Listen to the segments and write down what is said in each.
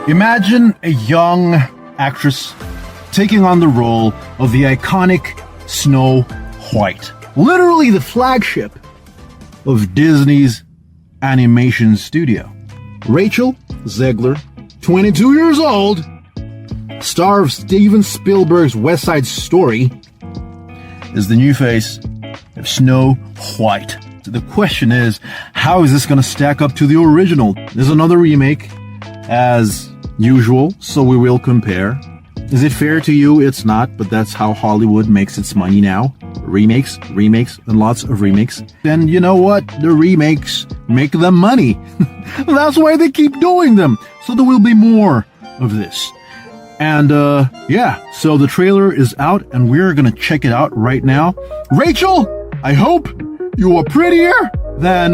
Imagine a young actress taking on the role of the iconic Snow White. Literally the flagship of Disney's animation studio. Rachel Zegler, 22 years old, star of Steven Spielberg's West Side Story, is the new face of Snow White. So the question is, how is this going to stack up to the original? There's another remake, as usual, so we will compare. Is it fair to you? It's not, but that's how Hollywood makes its money now. Remakes, and lots of remakes. And you know what? The remakes make them money. That's why they keep doing them. So there will be more of this. And yeah, so the trailer is out and we're gonna check it out right now. Rachel, I hope you are prettier than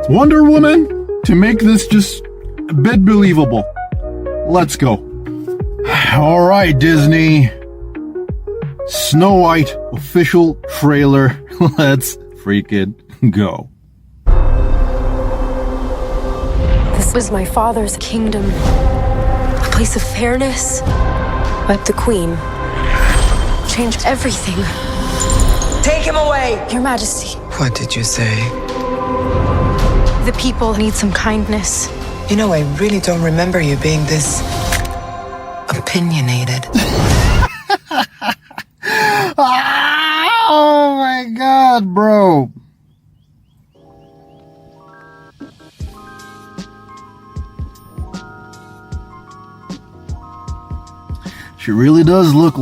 Wonder Woman to make this just a bit believable. Let's go. All right, Disney. Snow White official trailer. Let's freaking go. This was my father's kingdom. A place of fairness. But the Queen changed everything. Take him away! Your Majesty. What did you say? The people need some kindness. You know, I really don't remember you being this opinionated. Oh my God, bro. She really does look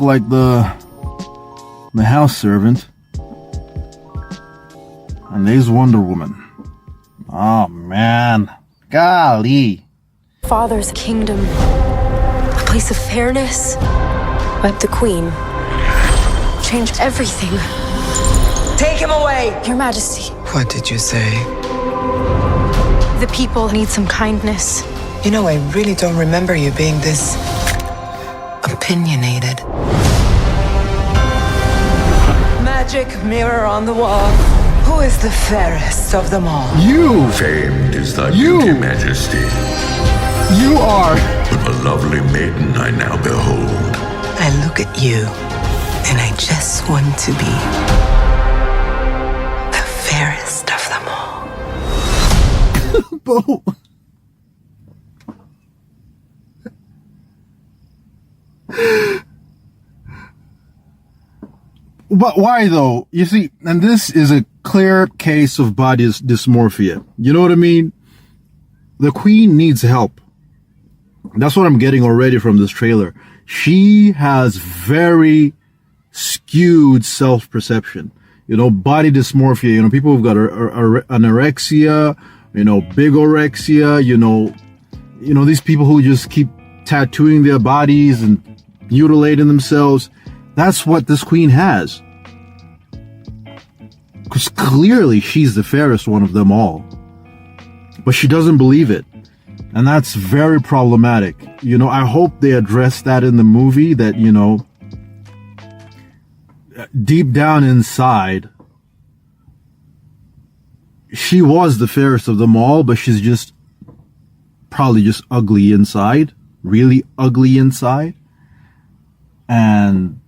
like the house servant. And there's Wonder Woman. Oh man. Golly. Father's kingdom. A place of fairness. But the Queen changed everything. Take him away! Your Majesty. What did you say? The people need some kindness. You know, I really don't remember you being this opinionated. Magic mirror on the wall. Who is the fairest of them all? You! Famed is thy You! beauty, Majesty. You are... But the lovely maiden I now behold. I look at you, and I just want to be the fairest of them all. Bo. But why though? You see, and this is a clear case of body dysmorphia. You know what I mean? The Queen needs help. That's what I'm getting already from this trailer. She has very skewed self-perception. You know, body dysmorphia. You know, people who've got anorexia, you know, bigorexia, you know, these people who just keep tattooing their bodies and mutilating themselves. That's what this Queen has. Because clearly she's the fairest one of them all. But she doesn't believe it. And that's very problematic. You know, I hope they address that in the movie, that, you know, deep down inside, she was the fairest of them all, but she's just probably just ugly inside, really ugly inside. And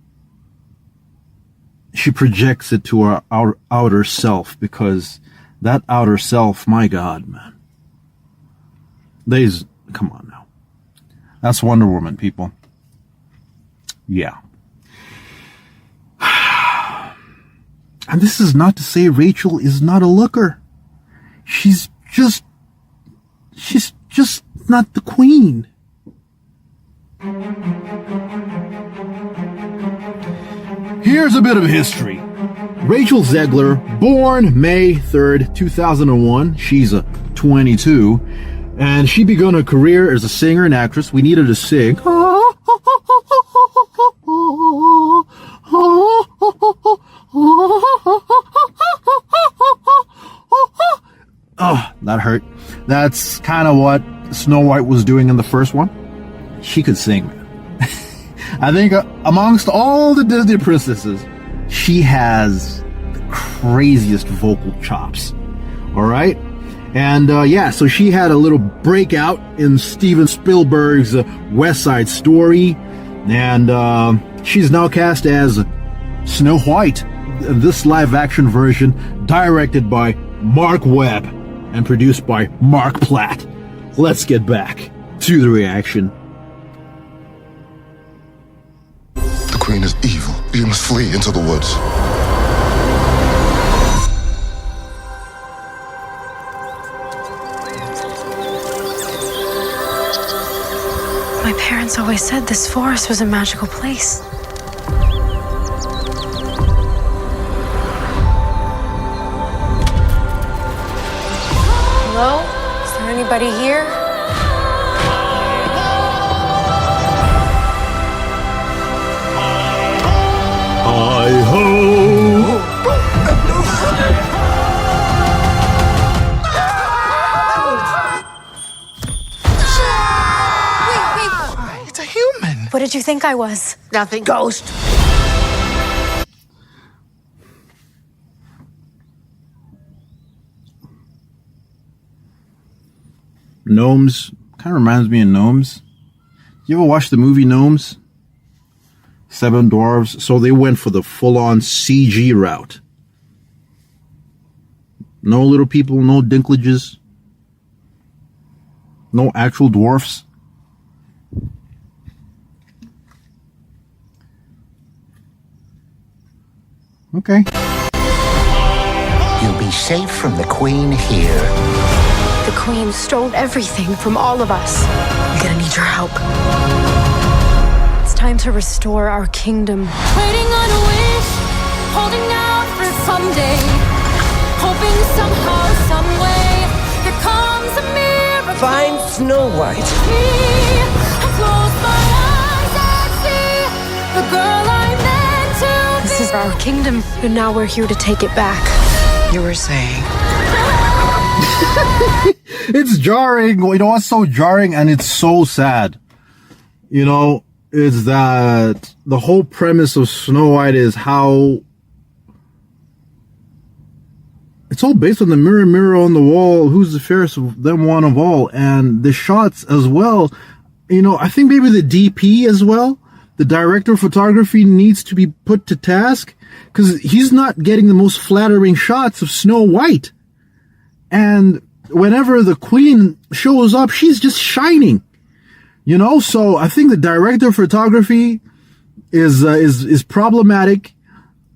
she projects it to our outer self, because that outer self, my God, man. Come on now. That's Wonder Woman, people. Yeah. And this is not to say Rachel is not a looker. She's just not the Queen. Here's a bit of history. Rachel Zegler, born May 3rd, 2001. She's 22. And she began her career as a singer and actress. We needed to sing. Oh, that hurt. That's kind of what Snow White was doing in the first one. She could sing, man. I think amongst all the Disney princesses, she has the craziest vocal chops. All right? And yeah, so she had a little breakout in Steven Spielberg's West Side Story, and she's now cast as Snow White, this live-action version, directed by Mark Webb and produced by Mark Platt. Let's get back to the reaction. The Queen is evil. You must flee into the woods. My parents always said this forest was a magical place. Hello? Is there anybody here? Hi-ho! It's a human. What did you think I was? Nothing. Ghost. Gnomes. Kind of reminds me of Gnomes. You ever watch the movie Gnomes? Seven Dwarves. So they went for the full-on CG route. No little people, no dinklages. No actual dwarfs. Okay. You'll be safe from the Queen here. The Queen stole everything from all of us. I'm gonna need your help. It's time to restore our kingdom. Waiting on a wish, holding out for someday, hoping somehow, some way, there comes a miracle. Find Snow White. I close my eyes and see the girl I meant to be. This is our kingdom, and now we're here to take it back. You were saying. It's jarring. You know what's so jarring, and it's so sad. You know, is that the whole premise of Snow White is how it's all based on the mirror, mirror on the wall, who's the fairest of them one of all, and the shots as well. You know, I think maybe the DP as well, the director of photography, needs to be put to task, because he's not getting the most flattering shots of Snow White. And whenever the Queen shows up, she's just shining, you know. So I think the director of photography is problematic,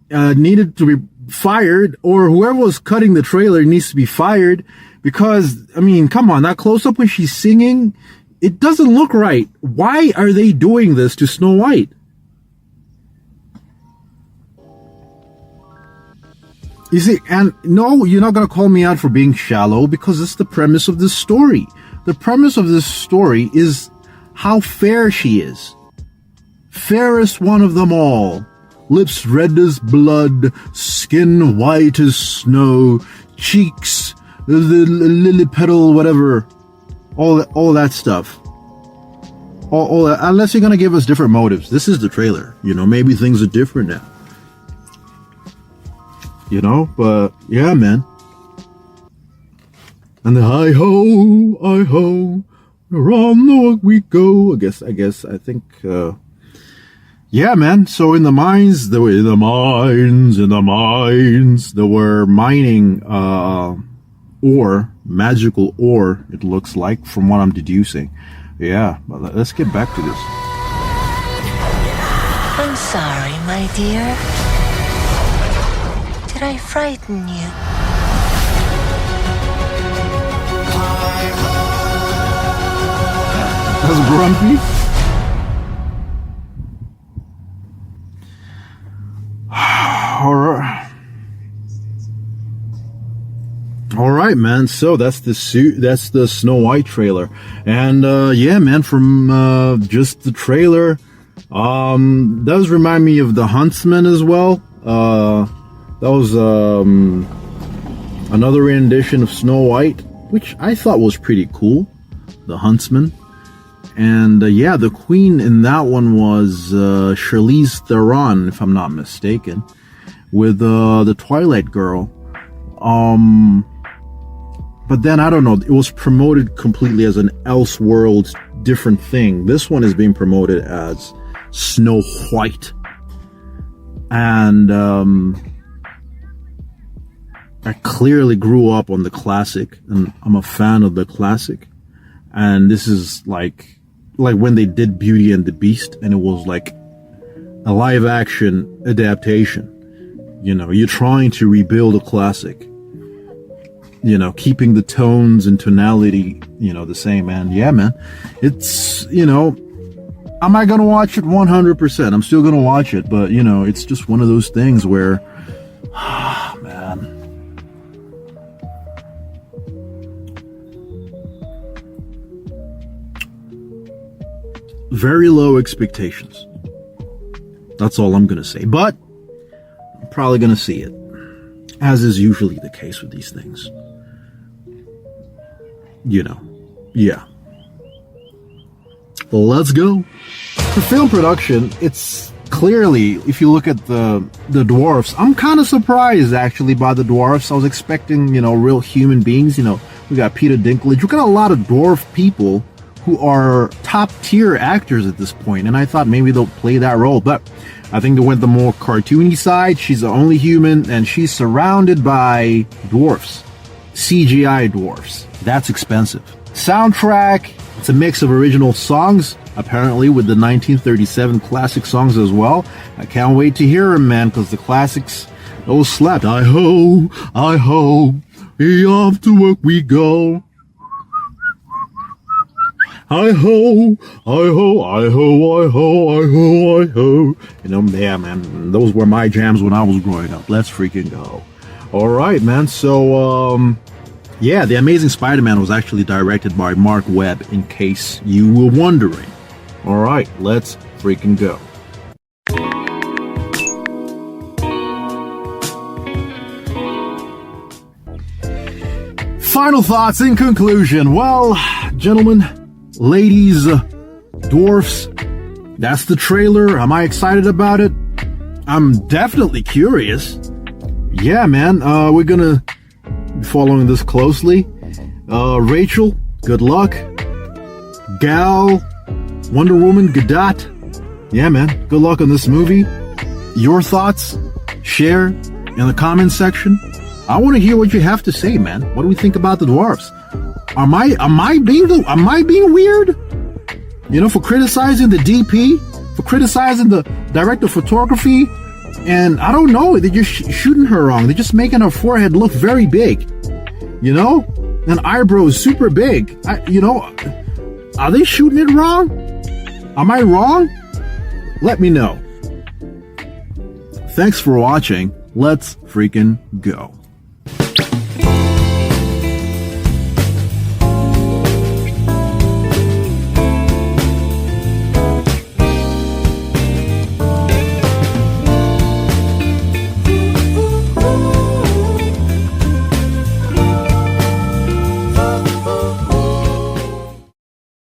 needed to be fired, or whoever was cutting the trailer needs to be fired, because I mean, come on, that close up when she's singing, it doesn't look right. Why are they doing this to Snow White? You see, and no, you're not going to call me out for being shallow, because it's the premise of this story. The premise of this story is how fair she is. Fairest one of them all. Lips red as blood, skin white as snow, cheeks, lily petal, whatever. All that stuff. All that, unless you're going to give us different motives. This is the trailer. You know, maybe things are different now. You know, but yeah, man. And the hi-ho, we're on the walk we go. I think, yeah, man. So in the mines, there were mining, ore, magical ore, it looks like, from what I'm deducing. Yeah, but let's get back to this. I'm sorry, my dear. Did I frighten you? That's grumpy. All right, man. So that's the Snow White trailer, and yeah, man. From just the trailer, does remind me of The Huntsman as well. That was another rendition of Snow White, which I thought was pretty cool. The Huntsman. And yeah, the Queen in that one was Charlize Theron, if I'm not mistaken, with the Twilight Girl. but then I don't know, it was promoted completely as an Elseworlds different thing. This one is being promoted as Snow White. And I clearly grew up on the classic, and I'm a fan of the classic. And this is like when they did Beauty and the Beast, and it was like a live action adaptation. You know, you're trying to rebuild a classic, you know, keeping the tones and tonality, you know, the same. And yeah, man, it's, you know, am I going to watch it? 100%. I'm still going to watch it. But, you know, it's just one of those things where, man. Very low expectations. That's all I'm going to say. But I'm probably going to see it, as is usually the case with these things. You know, yeah. Let's go. For film production, it's clearly, if you look at the dwarfs, I'm kind of surprised actually by the dwarfs. I was expecting, you know, real human beings. You know, we got Peter Dinklage. We got a lot of dwarf people who are top tier actors at this point, and I thought maybe they'll play that role, but I think they went the more cartoony side. She's the only human, and she's surrounded by dwarfs, CGI dwarfs. That's expensive. Soundtrack, it's a mix of original songs, apparently, with the 1937 classic songs as well. I can't wait to hear them, man, because the classics, those slapped. I ho, off to work we go. I ho, I ho, I ho, I ho, I ho, I ho. You know, yeah, man, those were my jams when I was growing up. Let's freaking go. All right, man. So, yeah, The Amazing Spider-Man was actually directed by Mark Webb, in case you were wondering. All right, let's freaking go. Final thoughts in conclusion. Well, gentlemen, ladies, dwarfs, that's the trailer. Am I excited about it? I'm definitely curious. Yeah, man, we're gonna be following this closely. Rachel, good luck. Gal, Wonder Woman, Gadot, yeah, man, good luck on this movie. Your thoughts, share in the comments section. I want to hear what you have to say, man. What do we think about the dwarfs? Am I being weird? You know, for criticizing the DP, for criticizing the director of photography, and I don't know, they're just shooting her wrong. They're just making her forehead look very big, you know, and eyebrows super big. You know, are they shooting it wrong? Am I wrong? Let me know. Thanks for watching. Let's freaking go.